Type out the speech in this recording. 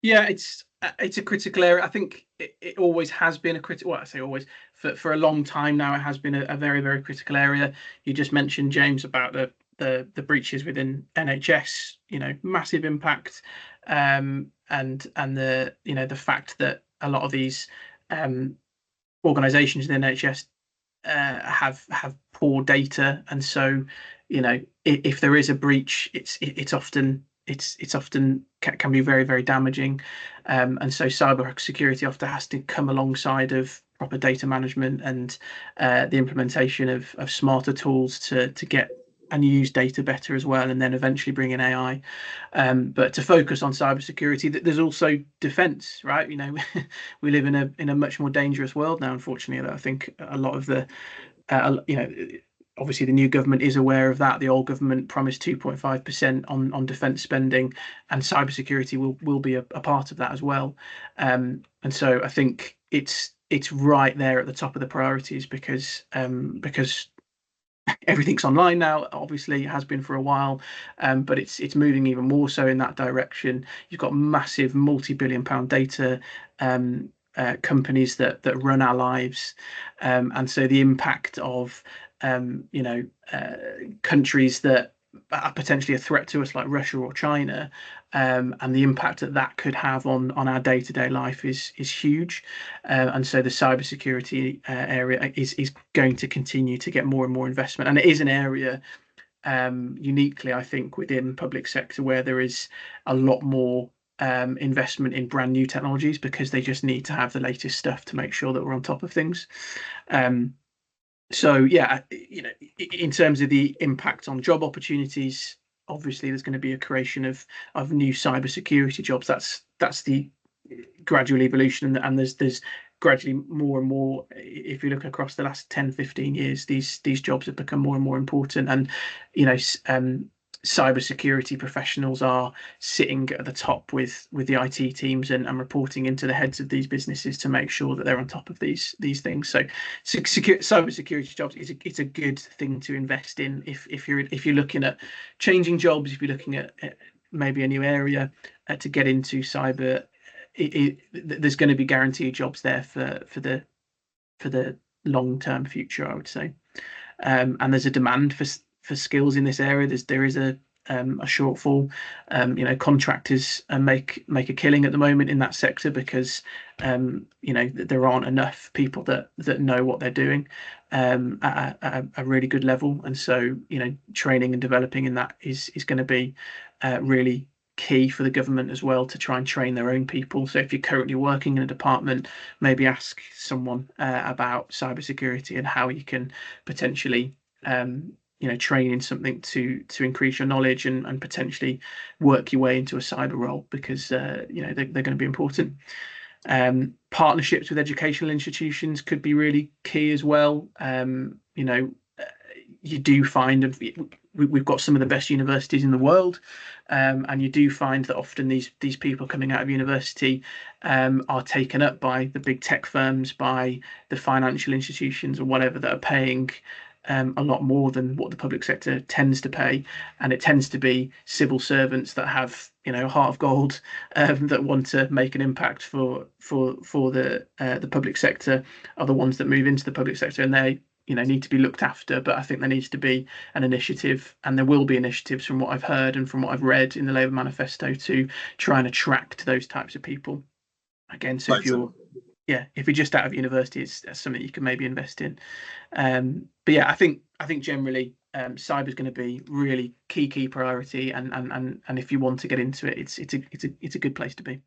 Yeah, it's a critical area. I think it always has been a critical. Well, I say always, for a long time now. It has been a very very critical area. You just mentioned, James, about the breaches within NHS. Massive impact, and the fact that a lot of these um, organisations in the NHS have poor data, and so if there is a breach, it's often can be very very damaging, and so cyber security often has to come alongside of proper data management and the implementation of smarter tools to get and use data better as well, and then eventually bring in AI. But to focus on cybersecurity, there's also defence, right? We live in a much more dangerous world now, unfortunately. That I think a lot of the, you know, obviously the new government is aware of that. The old government promised 2.5% on defence spending, and cybersecurity will be a part of that as well. And so I think it's right there at the top of the priorities because everything's online now. Obviously, it has been for a while, but it's moving even more so in that direction. You've got massive multi-billion-pound data companies that run our lives, and so the impact of countries that are potentially a threat to us, like Russia or China, and the impact that could have on our day-to-day life is huge. And so the cybersecurity area is going to continue to get more and more investment, and it is an area uniquely, I think, within public sector where there is a lot more investment in brand new technologies because they just need to have the latest stuff to make sure that we're on top of things. Um, so yeah, in terms of the impact on job opportunities, obviously there's going to be a creation of new cybersecurity jobs. That's the gradual evolution, and there's gradually more and more. If you look across the last 10, 15 years, these jobs have become more and more important, and you know cybersecurity professionals are sitting at the top with the IT teams and reporting into the heads of these businesses to make sure that they're on top of these things. So cybersecurity jobs it's a good thing to invest in if you're looking at changing jobs, if you're looking at maybe a new area to get into cyber. There's going to be guaranteed jobs there for the long term future, I would say. And there's a demand for skills in this area. There is a shortfall. Contractors make a killing at the moment in that sector because there aren't enough people that know what they're doing at a really good level, and so training and developing in that is going to be really key for the government as well, to try and train their own people. So if you're currently working in a department, maybe ask someone about cybersecurity and how you can potentially train in something to increase your knowledge and potentially work your way into a cyber role, because they're going to be important. Partnerships with educational institutions could be really key as well. You do find we've got some of the best universities in the world, and you do find that often these people coming out of university are taken up by the big tech firms, by the financial institutions or whatever, that are paying a lot more than what the public sector tends to pay, and it tends to be civil servants that have a heart of gold, that want to make an impact for the public sector, are the ones that move into the public sector, and they need to be looked after. But I think there needs to be an initiative, and there will be initiatives from what I've heard and from what I've read in the Labour manifesto, to try and attract those types of people again. So if you're just out of university, that's something you can maybe invest in. But yeah, I think generally cyber is going to be really key priority, and if you want to get into it, it's a good place to be.